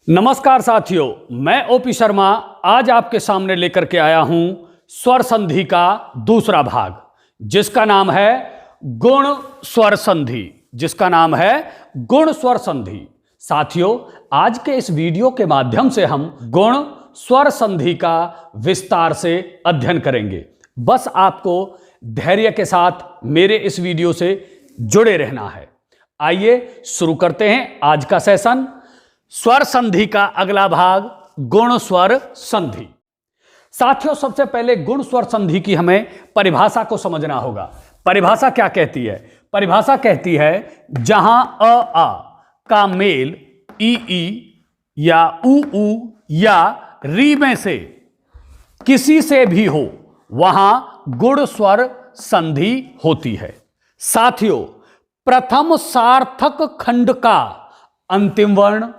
नमस्कार साथियों, मैं ओपी शर्मा आज आपके सामने लेकर के आया हूं स्वर संधि का दूसरा भाग, जिसका नाम है गुण स्वर संधि। साथियों, आज के इस वीडियो के माध्यम से हम गुण स्वर संधि का विस्तार से अध्ययन करेंगे। बस आपको धैर्य के साथ मेरे इस वीडियो से जुड़े रहना है। आइए शुरू करते हैं आज का सेशन। स्वर संधि का अगला भाग गुण स्वर संधि। साथियों, सबसे पहले गुण स्वर संधि की हमें परिभाषा को समझना होगा। परिभाषा क्या कहती है? परिभाषा कहती है जहां अ आ का मेल ई या उ या री में से किसी से भी हो, वहां गुण स्वर संधि होती है। साथियों, प्रथम सार्थक खंड का अंतिम वर्ण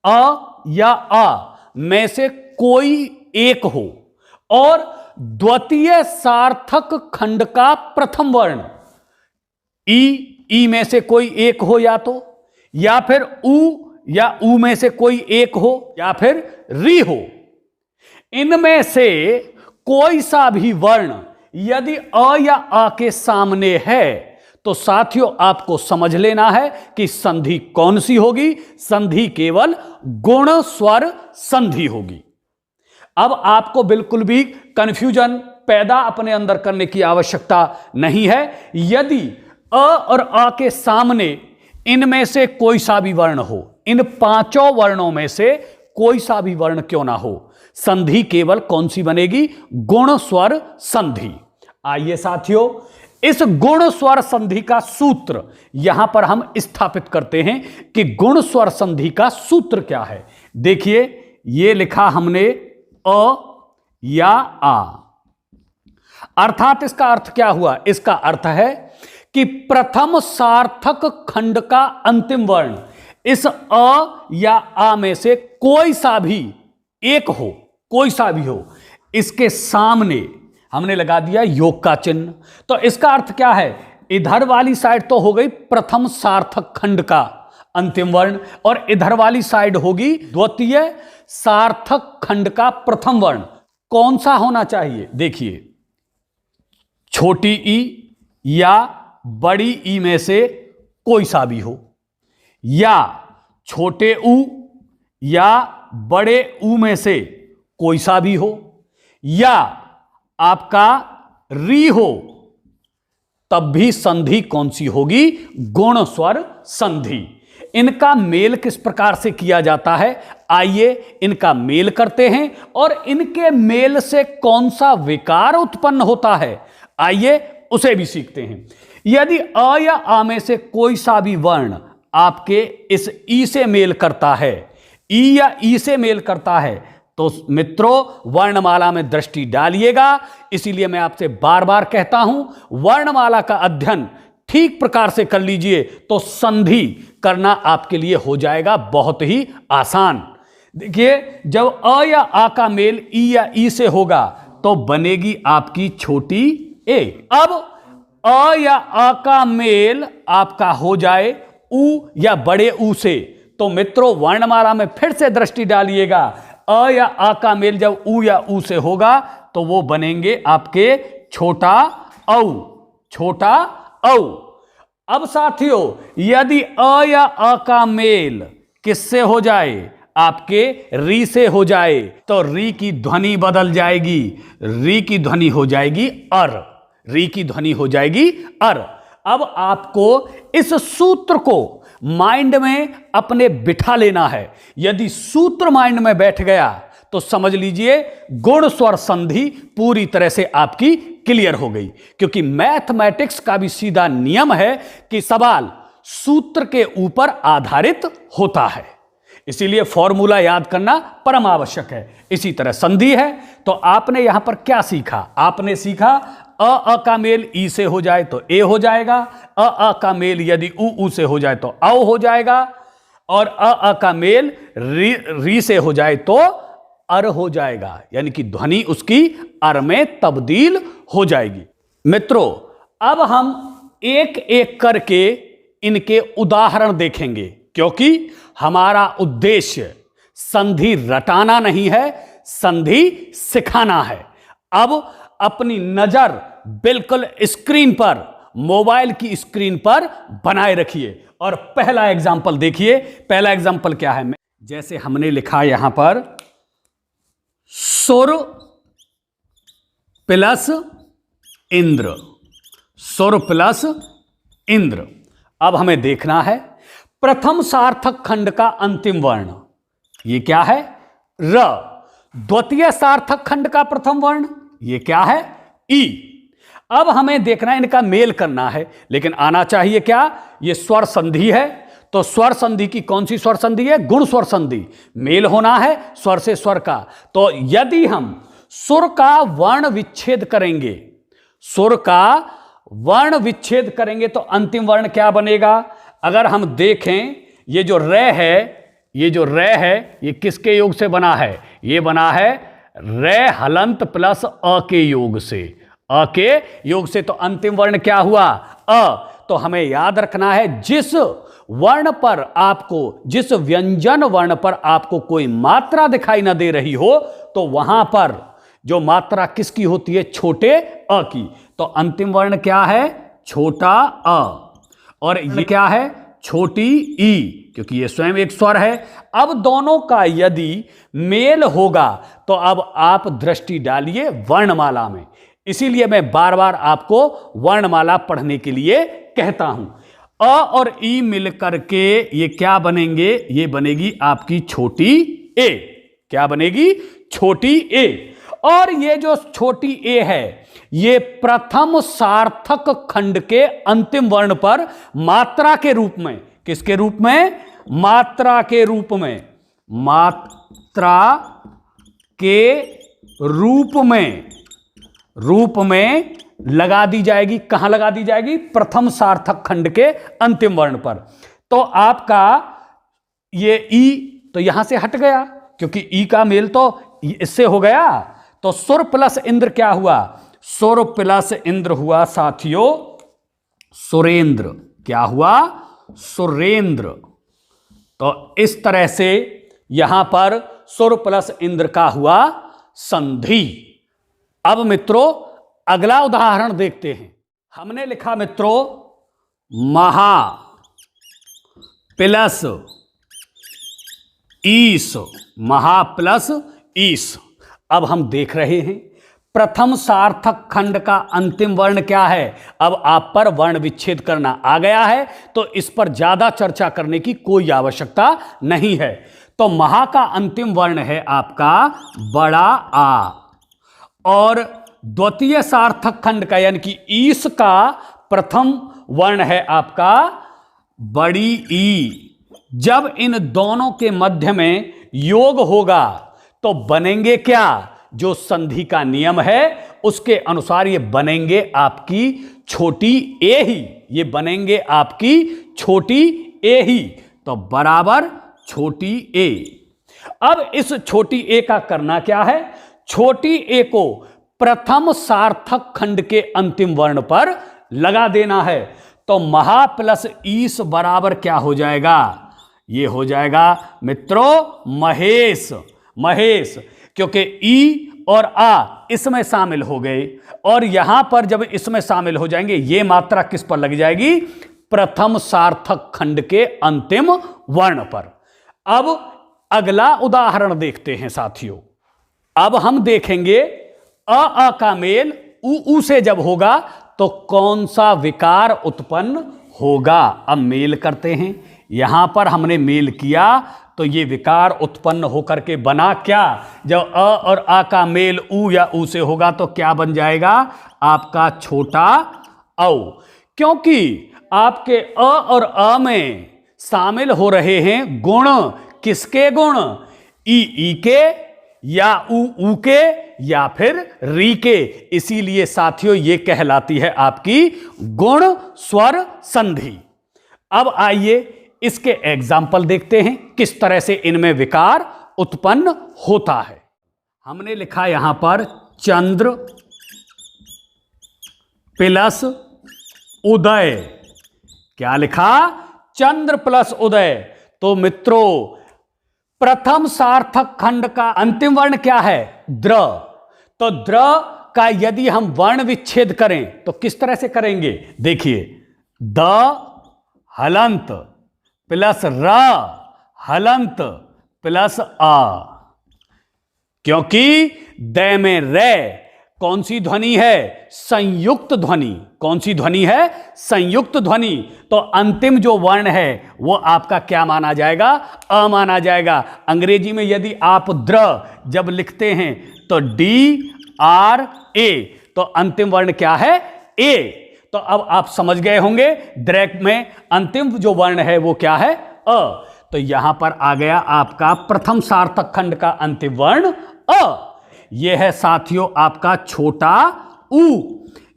अ या आ में से कोई एक हो और द्वितीय सार्थक खंड का प्रथम वर्ण ई में से कोई एक हो, या फिर उ में से कोई एक हो, या फिर री हो। इनमें से कोई सा भी वर्ण यदि अ या आ के सामने है तो साथियों आपको समझ लेना है कि संधि कौन सी होगी। संधि केवल गुण स्वर संधि होगी। अब आपको बिल्कुल भी कंफ्यूजन पैदा अपने अंदर करने की आवश्यकता नहीं है। यदि अ और आ के सामने इनमें से कोई सा भी वर्ण हो, इन पांचों वर्णों में से कोई सा भी वर्ण क्यों ना हो, संधि केवल कौन सी बनेगी? गुण स्वर संधि। आइए साथियों, इस गुण स्वर संधि का सूत्र यहां पर हम स्थापित करते हैं कि गुण स्वर संधि का सूत्र क्या है। देखिए, यह लिखा हमने अ या आ, अर्थात इसका अर्थ क्या हुआ? इसका अर्थ है कि प्रथम सार्थक खंड का अंतिम वर्ण इस अ या आ में से कोई सा भी एक हो, कोई सा भी हो, इसके सामने हमने लगा दिया योग का चिन्ह। तो इसका अर्थ क्या है? इधर वाली साइड तो हो गई प्रथम सार्थक खंड का अंतिम वर्ण और इधर वाली साइड होगी द्वितीय सार्थक खंड का प्रथम वर्ण। कौन सा होना चाहिए? देखिए, छोटी ई या बड़ी ई में से कोई सा भी हो, या छोटे ऊ या बड़े ऊ में से कोई सा भी हो, या आपका री हो, तब भी संधि कौन सी होगी? गुण स्वर संधि। इनका मेल किस प्रकार से किया जाता है? आइए इनका मेल करते हैं और इनके मेल से कौन सा विकार उत्पन्न होता है, आइए उसे भी सीखते हैं। यदि अ या आ में से कोई सा भी वर्ण आपके इस ई से मेल करता है, ई या ई से मेल करता है, तो मित्रों वर्णमाला में दृष्टि डालिएगा। इसीलिए मैं आपसे बार बार कहता हूं, वर्णमाला का अध्ययन ठीक प्रकार से कर लीजिए तो संधि करना आपके लिए हो जाएगा बहुत ही आसान। देखिए, जब अ या आ का मेल ई या ई से होगा तो बनेगी आपकी छोटी ए। अब अ या आ का मेल आपका हो जाए उ या बड़े ऊ से, तो मित्रों वर्णमाला में फिर से दृष्टि डालिएगा। अ या आ का मेल जब उ या ऊ से होगा तो वो बनेंगे आपके छोटा औ, छोटा औ। अब साथियों, यदि अ या आ का मेल किससे हो जाए? आपके री से हो जाए, तो री की ध्वनि बदल जाएगी। री की ध्वनि हो जाएगी अर, री की ध्वनि हो जाएगी अर। अब आपको इस सूत्र को माइंड में अपने बिठा लेना है। यदि सूत्र माइंड में बैठ गया तो समझ लीजिए गुण स्वर संधि पूरी तरह से आपकी क्लियर हो गई। क्योंकि मैथमेटिक्स का भी सीधा नियम है कि सवाल सूत्र के ऊपर आधारित होता है, इसीलिए फॉर्मूला याद करना परम आवश्यक है। इसी तरह संधि है। तो आपने यहां पर क्या सीखा? आपने सीखा अ का मेल ई से हो जाए तो ए हो जाएगा, अ का मेल यदि उ से हो जाए तो औ हो जाएगा, और अ का मेल री से हो जाए तो अर हो जाएगा, यानी कि ध्वनि उसकी अर में तब्दील हो जाएगी। मित्रों, अब हम एक एक करके इनके उदाहरण देखेंगे, क्योंकि हमारा उद्देश्य संधि रटाना नहीं है, संधि सिखाना है। अब अपनी नजर बिल्कुल स्क्रीन पर, मोबाइल की स्क्रीन पर बनाए रखिए और पहला एग्जाम्पल देखिए। पहला एग्जाम्पल क्या है? जैसे हमने लिखा यहां पर सुर प्लस इंद्र, सुर प्लस इंद्र। अब हमें देखना है प्रथम सार्थक खंड का अंतिम वर्ण, ये क्या है? र। द्वितीय सार्थक खंड का प्रथम वर्ण, ये क्या है? ई। अब हमें देखना है, इनका मेल करना है, लेकिन आना चाहिए क्या? ये स्वर संधि है, तो स्वर संधि की कौन सी स्वर संधि है? गुण स्वर संधि। मेल होना है स्वर से स्वर का। तो यदि हम सुर का वर्ण विच्छेद करेंगे, सुर का वर्ण विच्छेद करेंगे तो अंतिम वर्ण क्या बनेगा? अगर हम देखें, ये जो रे है, ये जो रे है, ये किसके योग से बना है? ये बना है रे हलंत प्लस अ के योग से, अ के योग से। तो अंतिम वर्ण क्या हुआ? अ। तो हमें याद रखना है, जिस वर्ण पर आपको, जिस व्यंजन वर्ण पर आपको कोई मात्रा दिखाई ना दे रही हो, तो वहां पर जो मात्रा किसकी होती है? छोटे अ की। तो अंतिम वर्ण क्या है? छोटा अ। और ये क्या है? छोटी ई, क्योंकि ये स्वयं एक स्वर है। अब दोनों का यदि मेल होगा तो अब आप दृष्टि डालिए वर्णमाला में। इसीलिए मैं बार बार आपको वर्णमाला पढ़ने के लिए कहता हूं। अ और ई मिलकर के ये क्या बनेंगे? ये बनेगी आपकी छोटी ए। क्या बनेगी? छोटी ए। और ये जो छोटी ए है, ये प्रथम सार्थक खंड के अंतिम वर्ण पर मात्रा के रूप में, किसके रूप में? मात्रा के रूप में, मात्रा के रूप में लगा दी जाएगी। कहां लगा दी जाएगी? प्रथम सार्थक खंड के अंतिम वर्ण पर। तो आपका ये ई तो यहां से हट गया, क्योंकि ई का मेल तो इससे हो गया। तो सुर प्लस इंद्र क्या हुआ? सुर प्लस इंद्र हुआ साथियों सुरेंद्र। क्या हुआ? सुरेंद्र। तो इस तरह से यहां पर सुर प्लस इंद्र का हुआ संधि। अब मित्रों अगला उदाहरण देखते हैं। हमने लिखा मित्रों महा प्लस ईस, महा प्लस ईस। अब हम देख रहे हैं प्रथम सार्थक खंड का अंतिम वर्ण क्या है? अब आप पर वर्ण विच्छेद करना आ गया है, तो इस पर ज्यादा चर्चा करने की कोई आवश्यकता नहीं है। तो महा का अंतिम वर्ण है आपका बड़ा आ, और द्वितीय सार्थक खंड का यानी कि ईस का प्रथम वर्ण है आपका बड़ी ई। जब इन दोनों के मध्य में योग होगा तो बनेंगे क्या? जो संधि का नियम है उसके अनुसार ये बनेंगे आपकी छोटी ए ही, ये बनेंगे आपकी छोटी ए ही। तो बराबर छोटी ए। अब इस छोटी ए का करना क्या है? छोटी ए को प्रथम सार्थक खंड के अंतिम वर्ण पर लगा देना है। तो महा प्लस ईस बराबर क्या हो जाएगा? ये हो जाएगा मित्रों महेश। महेश, क्योंकि ई और आ इसमें शामिल हो गए, और यहां पर जब इसमें शामिल हो जाएंगे ये मात्रा किस पर लग जाएगी? प्रथम सार्थक खंड के अंतिम वर्ण पर। अब अगला उदाहरण देखते हैं साथियों। अब हम देखेंगे अ का मेल उ से जब होगा तो कौन सा विकार उत्पन्न होगा। अब मेल करते हैं, यहां पर हमने मेल किया तो ये विकार उत्पन्न होकर के बना क्या? जब अ और आ का मेल उ या उ से होगा तो क्या बन जाएगा? आपका छोटा औ। क्योंकि आपके अ और अ में शामिल हो रहे हैं गुण। किसके गुण? ई के, या उ के, या फिर री के। इसीलिए साथियों ये कहलाती है आपकी गुण स्वर संधि। अब आइए इसके एग्जाम्पल देखते हैं किस तरह से इनमें विकार उत्पन्न होता है। हमने लिखा यहां पर चंद्र प्लस उदय। क्या लिखा? चंद्र प्लस उदय। तो मित्रों प्रथम सार्थक खंड का अंतिम वर्ण क्या है? द्र। तो द्र का यदि हम वर्ण विच्छेद करें तो किस तरह से करेंगे? देखिए, द हलंत प्लस र हलंत प्लस आ, क्योंकि द में रे कौन सी ध्वनि है? संयुक्त ध्वनि। कौन सी ध्वनि है? संयुक्त ध्वनि। तो अंतिम जो वर्ण है वो आपका क्या माना जाएगा? अ माना जाएगा। अंग्रेजी में यदि आप द्र जब लिखते हैं तो डी आर ए, तो अंतिम वर्ण क्या है? ए। तो अब आप समझ गए होंगे द्रैक में अंतिम जो वर्ण है वो क्या है? अ। तो यहां पर आ गया आपका प्रथम सार्थक खंड का अंतिम वर्ण अ। यह है साथियों आपका छोटा ऊ।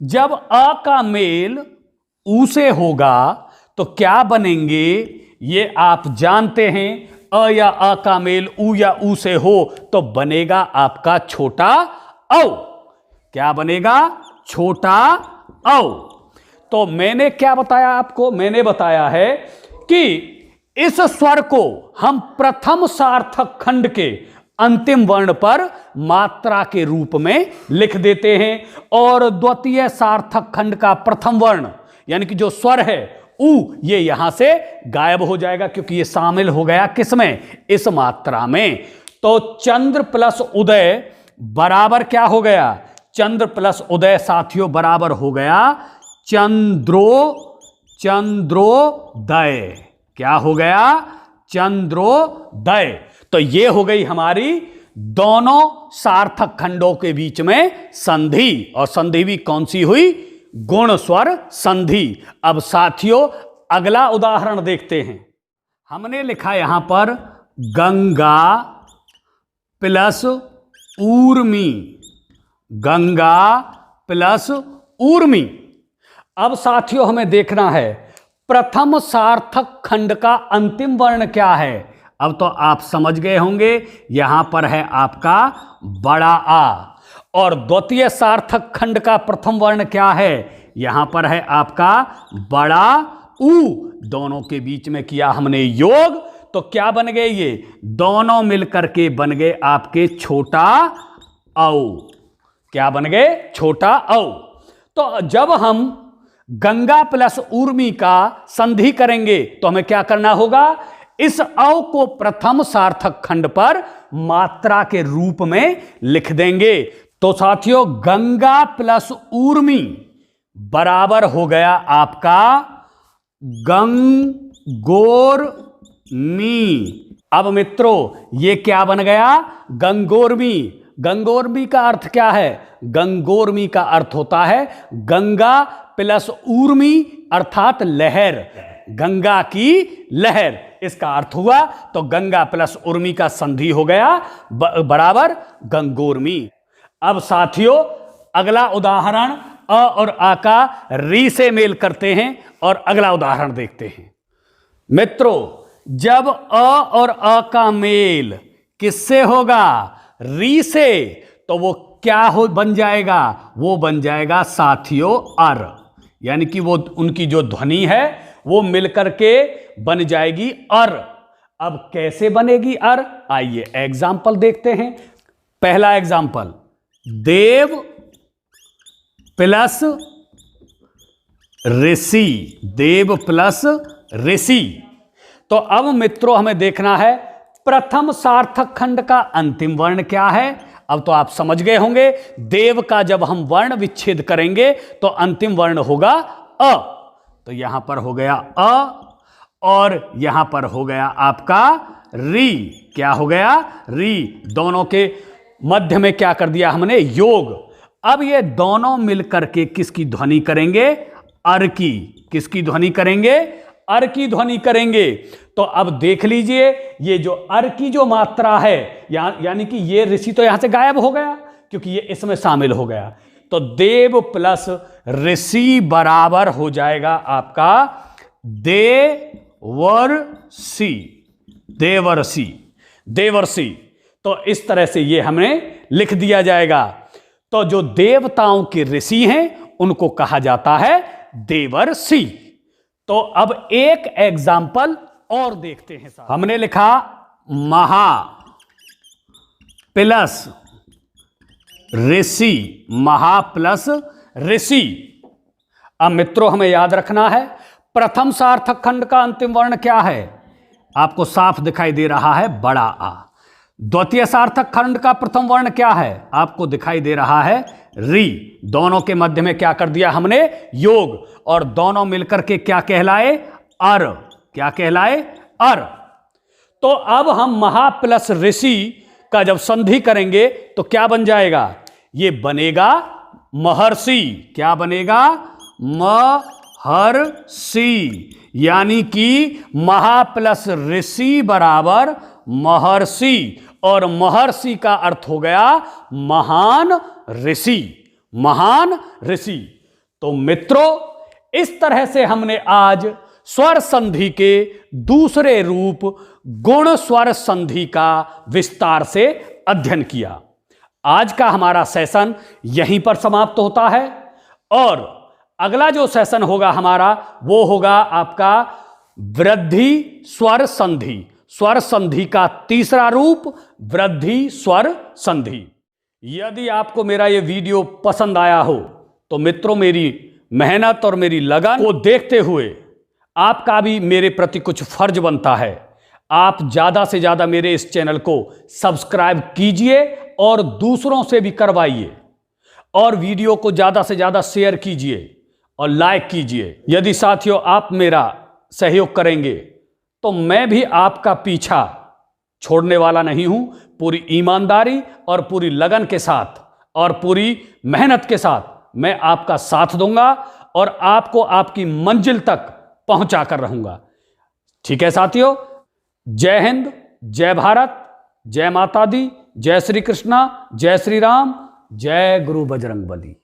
जब अ का मेल ऊ से होगा तो क्या बनेंगे ये आप जानते हैं। अ या अ का मेल ऊ या ऊ से हो तो बनेगा आपका छोटा औ। क्या बनेगा? छोटा औ। तो मैंने क्या बताया आपको? मैंने बताया है कि इस स्वर को हम प्रथम सार्थक खंड के अंतिम वर्ण पर मात्रा के रूप में लिख देते हैं और द्वितीय सार्थक खंड का प्रथम वर्ण यानी कि जो स्वर है ऊ, ये यहां से गायब हो जाएगा क्योंकि ये शामिल हो गया किसमें? इस मात्रा में। तो चंद्र प्लस उदय बराबर क्या हो गया? चंद्र प्लस उदय साथियों बराबर हो गया चंद्रोदय। क्या हो गया? चंद्रोदय। तो ये हो गई हमारी दोनों सार्थक खंडों के बीच में संधि, और संधि भी कौन सी हुई? गुण स्वर संधि। अब साथियों अगला उदाहरण देखते हैं। हमने लिखा यहां पर गंगा प्लस ऊर्मी, गंगा प्लस ऊर्मी। अब साथियों हमें देखना है प्रथम सार्थक खंड का अंतिम वर्ण क्या है। अब तो आप समझ गए होंगे, यहां पर है आपका बड़ा आ, और द्वितीय सार्थक खंड का प्रथम वर्ण क्या है? यहां पर है आपका बड़ा ऊ। दोनों के बीच में किया हमने योग, तो क्या बन गए? ये दोनों मिलकर के बन गए आपके छोटा औ। क्या बन गए? छोटा औ। तो जब हम गंगा प्लस ऊर्मी का संधि करेंगे तो हमें क्या करना होगा? इस औ को प्रथम सार्थक खंड पर मात्रा के रूप में लिख देंगे। तो साथियों गंगा प्लस ऊर्मी बराबर हो गया आपका गंगोरमी। अब मित्रों ये क्या बन गया? गंगोरमी। गंगोरमी का अर्थ क्या है? गंगोरमी का अर्थ होता है गंगा प्लस ऊर्मी अर्थात लहर, गंगा की लहर, इसका अर्थ हुआ। तो गंगा प्लस उर्मी का संधि हो गया बराबर गंगोर्मी। अब साथियों अगला उदाहरण अ और आ का री से मेल करते हैं और अगला उदाहरण देखते हैं। मित्रों जब अ और अ का मेल किससे होगा? री से, तो वो क्या हो बन जाएगा? वो बन जाएगा साथियों अर, यानी कि वो उनकी जो ध्वनि है वो मिलकर के बन जाएगी अर। अब कैसे बनेगी अर? आइए एग्जाम्पल देखते हैं। पहला एग्जाम्पल देव प्लस ऋषि, देव प्लस ऋषि। तो अब मित्रों हमें देखना है प्रथम सार्थक खंड का अंतिम वर्ण क्या है। अब तो आप समझ गए होंगे देव का जब हम वर्ण विच्छेद करेंगे तो अंतिम वर्ण होगा अ। तो यहां पर हो गया अ और यहां पर हो गया आपका री। क्या हो गया? री। दोनों के मध्य में क्या कर दिया हमने? योग। अब ये दोनों मिलकर के किसकी ध्वनि करेंगे? अर की। किसकी ध्वनि करेंगे? अर की ध्वनि करेंगे। तो अब देख लीजिए ये जो अर की जो मात्रा है यानी कि ये ऋषि तो यहां से गायब हो गया क्योंकि ये इसमें शामिल हो गया। तो देव प्लस ऋषि बराबर हो जाएगा आपका देवर्षि, देवर्षि, देवर्षि। तो इस तरह से ये हमें लिख दिया जाएगा। तो जो देवताओं के ऋषि हैं उनको कहा जाता है देवर्षि। तो अब एक एग्जाम्पल और देखते हैं। हमने लिखा महा प्लस ऋषि, महा प्लस ऋषि। अब मित्रों हमें याद रखना है प्रथम सार्थक खंड का अंतिम वर्ण क्या है, आपको साफ दिखाई दे रहा है बड़ा आ। द्वितीय सार्थक खंड का प्रथम वर्ण क्या है, आपको दिखाई दे रहा है री। दोनों के मध्य में क्या कर दिया हमने, योग, और दोनों मिलकर के क्या कहलाए, अर। क्या कहलाए, अर। तो अब हम महा प्लस ऋषि का जब संधि करेंगे तो क्या बन जाएगा, ये बनेगा महर्षि। क्या बनेगा, महर्षि। यानी कि महा प्लस ऋषि बराबर महर्षि, और महर्षि का अर्थ हो गया महान ऋषि, महान ऋषि। तो मित्रों इस तरह से हमने आज स्वर संधि के दूसरे रूप गुण स्वर संधि का विस्तार से अध्ययन किया। आज का हमारा सेशन यहीं पर समाप्त होता है, और अगला जो सेशन होगा हमारा वो होगा आपका वृद्धि स्वर संधि, स्वर संधि का तीसरा रूप वृद्धि स्वर संधि। यदि आपको मेरा ये वीडियो पसंद आया हो तो मित्रों मेरी मेहनत और मेरी लगन को देखते हुए आपका भी मेरे प्रति कुछ फर्ज बनता है। आप ज्यादा से ज्यादा मेरे इस चैनल को सब्सक्राइब कीजिए और दूसरों से भी करवाइए, और वीडियो को ज्यादा से ज्यादा शेयर कीजिए और लाइक कीजिए। यदि साथियों आप मेरा सहयोग करेंगे तो मैं भी आपका पीछा छोड़ने वाला नहीं हूं। पूरी ईमानदारी और पूरी लगन के साथ और पूरी मेहनत के साथ मैं आपका साथ दूंगा और आपको आपकी मंजिल तक पहुंचा कर रहूंगा। ठीक है साथियों, जय हिंद, जय भारत, जय माता दी, जय श्री कृष्णा, जय श्री राम, जय गुरु बजरंगबली।